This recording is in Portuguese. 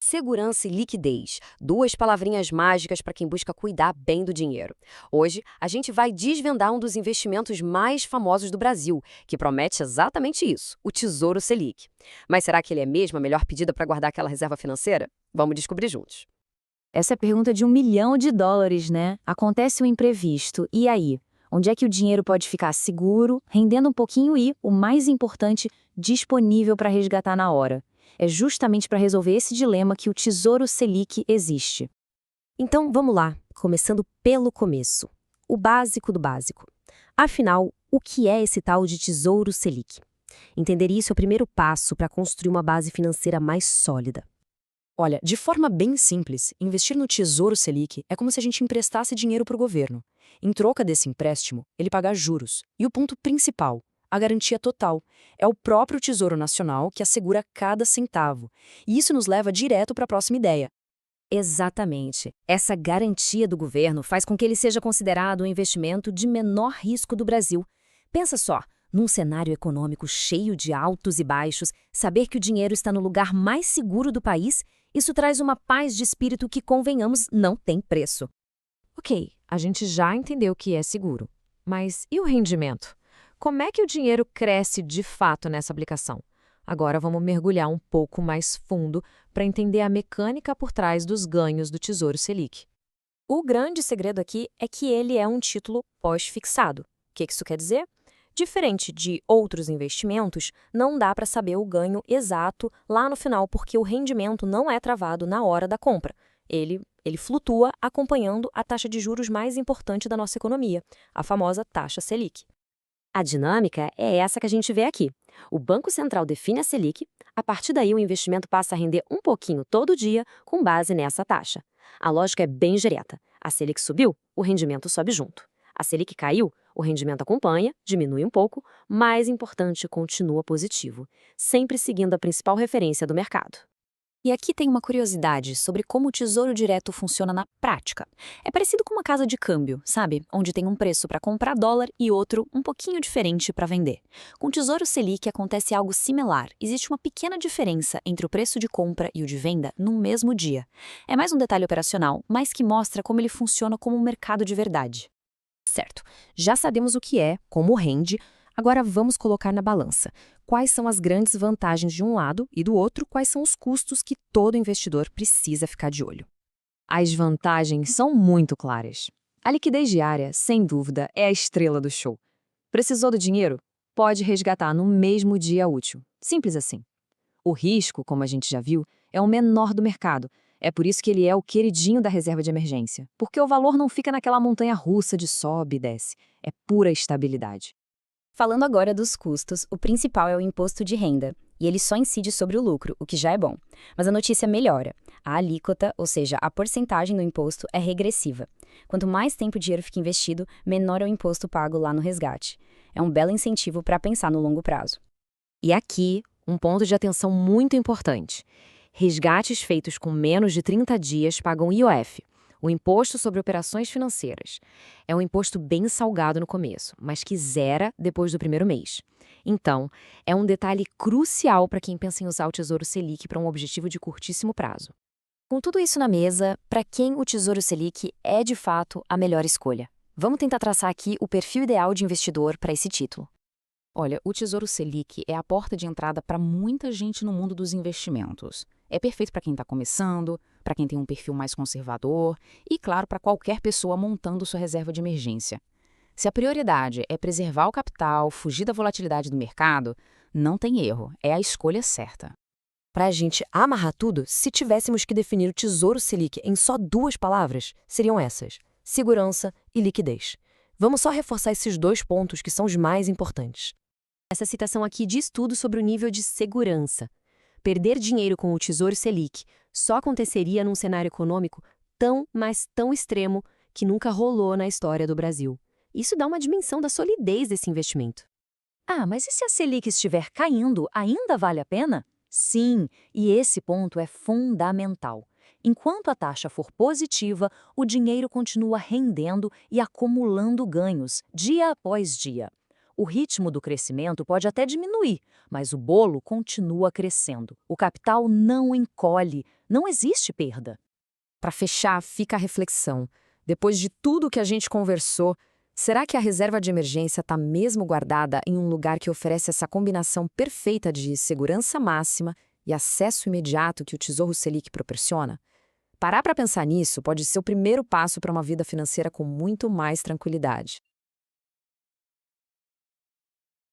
Segurança e liquidez, duas palavrinhas mágicas para quem busca cuidar bem do dinheiro. Hoje, a gente vai desvendar um dos investimentos mais famosos do Brasil, que promete exatamente isso, o Tesouro Selic. Mas será que ele é mesmo a melhor pedida para guardar aquela reserva financeira? Vamos descobrir juntos. Essa é a pergunta de US$ 1 milhão, né? Acontece o imprevisto. E aí? Onde é que o dinheiro pode ficar seguro, rendendo um pouquinho e, o mais importante, disponível para resgatar na hora? É justamente para resolver esse dilema que o Tesouro Selic existe. Então, vamos lá, começando pelo começo. O básico do básico. Afinal, o que é esse tal de Tesouro Selic? Entender isso é o primeiro passo para construir uma base financeira mais sólida. Olha, de forma bem simples, investir no Tesouro Selic é como se a gente emprestasse dinheiro para o governo. Em troca desse empréstimo, ele paga juros. E o ponto principal, a garantia total, é o próprio Tesouro Nacional que assegura cada centavo. E isso nos leva direto para a próxima ideia. Exatamente. Essa garantia do governo faz com que ele seja considerado o investimento de menor risco do Brasil. Pensa só, num cenário econômico cheio de altos e baixos, saber que o dinheiro está no lugar mais seguro do país, isso traz uma paz de espírito que, convenhamos, não tem preço. Ok, a gente já entendeu que é seguro. Mas e o rendimento? Como é que o dinheiro cresce de fato nessa aplicação? Agora vamos mergulhar um pouco mais fundo para entender a mecânica por trás dos ganhos do Tesouro Selic. O grande segredo aqui é que ele é um título pós-fixado. O que isso quer dizer? Diferente de outros investimentos, não dá para saber o ganho exato lá no final, porque o rendimento não é travado na hora da compra. Ele flutua acompanhando a taxa de juros mais importante da nossa economia, a famosa taxa Selic. A dinâmica é essa que a gente vê aqui. O Banco Central define a Selic, a partir daí o investimento passa a render um pouquinho todo dia com base nessa taxa. A lógica é bem direta. A Selic subiu, o rendimento sobe junto. A Selic caiu, o rendimento acompanha, diminui um pouco, mas importante, continua positivo, sempre seguindo a principal referência do mercado. E aqui tem uma curiosidade sobre como o Tesouro Direto funciona na prática. É parecido com uma casa de câmbio, sabe? Onde tem um preço para comprar dólar e outro um pouquinho diferente para vender. Com o Tesouro Selic acontece algo similar. Existe uma pequena diferença entre o preço de compra e o de venda no mesmo dia. É mais um detalhe operacional, mas que mostra como ele funciona como um mercado de verdade. Certo, já sabemos o que é, como rende, agora vamos colocar na balança. Quais são as grandes vantagens de um lado e do outro, quais são os custos que todo investidor precisa ficar de olho? As vantagens são muito claras. A liquidez diária, sem dúvida, é a estrela do show. Precisou do dinheiro? Pode resgatar no mesmo dia útil. Simples assim. O risco, como a gente já viu, é o menor do mercado. É por isso que ele é o queridinho da reserva de emergência. Porque o valor não fica naquela montanha russa de sobe e desce. É pura estabilidade. Falando agora dos custos, o principal é o imposto de renda, e ele só incide sobre o lucro, o que já é bom. Mas a notícia melhora. A alíquota, ou seja, a porcentagem do imposto, é regressiva. Quanto mais tempo o dinheiro fica investido, menor é o imposto pago lá no resgate. É um belo incentivo para pensar no longo prazo. E aqui, um ponto de atenção muito importante. Resgates feitos com menos de 30 dias pagam IOF, o Imposto sobre Operações Financeiras. É um imposto bem salgado no começo, mas que zera depois do primeiro mês. Então, é um detalhe crucial para quem pensa em usar o Tesouro Selic para um objetivo de curtíssimo prazo. Com tudo isso na mesa, para quem o Tesouro Selic é de fato a melhor escolha? Vamos tentar traçar aqui o perfil ideal de investidor para esse título. Olha, o Tesouro Selic é a porta de entrada para muita gente no mundo dos investimentos. É perfeito para quem está começando, para quem tem um perfil mais conservador e, claro, para qualquer pessoa montando sua reserva de emergência. Se a prioridade é preservar o capital, fugir da volatilidade do mercado, não tem erro, é a escolha certa. Para a gente amarrar tudo, se tivéssemos que definir o Tesouro Selic em só duas palavras, seriam essas: segurança e liquidez. Vamos só reforçar esses dois pontos que são os mais importantes. Essa citação aqui diz tudo sobre o nível de segurança. Perder dinheiro com o Tesouro Selic só aconteceria num cenário econômico tão, mas tão extremo que nunca rolou na história do Brasil. Isso dá uma dimensão da solidez desse investimento. Ah, mas e se a Selic estiver caindo, ainda vale a pena? Sim, e esse ponto é fundamental. Enquanto a taxa for positiva, o dinheiro continua rendendo e acumulando ganhos, dia após dia. O ritmo do crescimento pode até diminuir, mas o bolo continua crescendo. O capital não encolhe, não existe perda. Para fechar, fica a reflexão. Depois de tudo que a gente conversou, será que a reserva de emergência está mesmo guardada em um lugar que oferece essa combinação perfeita de segurança máxima e acesso imediato que o Tesouro Selic proporciona? Parar para pensar nisso pode ser o primeiro passo para uma vida financeira com muito mais tranquilidade.